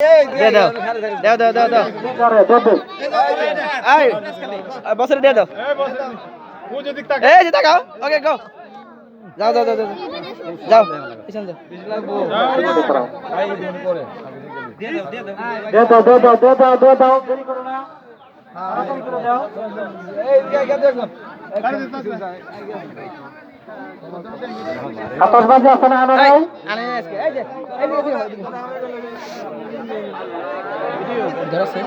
দে দাও দাও দাও দাও দাও এই বসরে দে দাও এই যে তাকাও ওকে গো যাও যাও যাও যাও যাও পিছন দাও দে দাও দে দাও দে দাও দে দাও দেরি করো না আরাম করে দাও এই আতশবাজি আছে না আনো নাই আনে আজকে এই যে এই ধরছে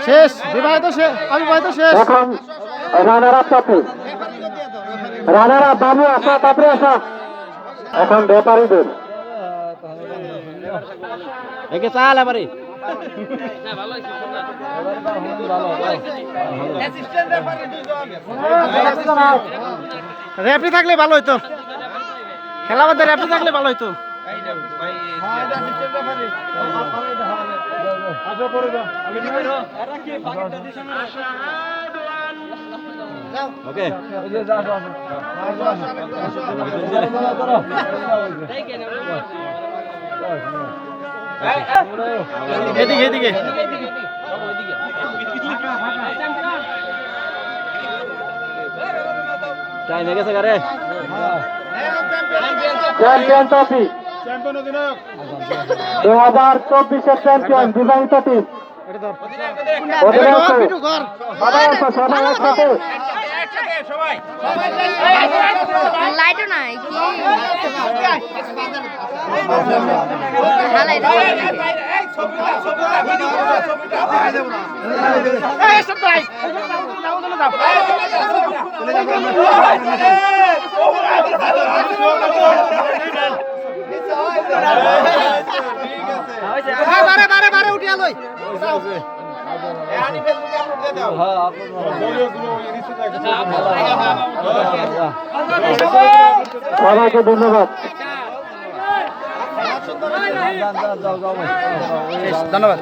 শেষ বিবাহিত শেষ অবিবাহিত শেষ এখন রানার আপ টপি রানার আপ বাবু আসা তারপরে আসা এখন ব্যাপারীদের একে চাল আমারে রেফারি থাকলে ভালো হইতো খেলা মধ্যে রেফারি থাকলে ভালো হইতো ওকে এদিকে এদিকে টাইম হয়ে গেছে গারে চ্যাম্পিয়ন ট্রফি 2024 এর চ্যাম্পিয়ন বিবাহিত টিম লাইটও নাই কি বারে উঠিয়া লই সবাইকে ধন্যবাদ ধন্যবাদ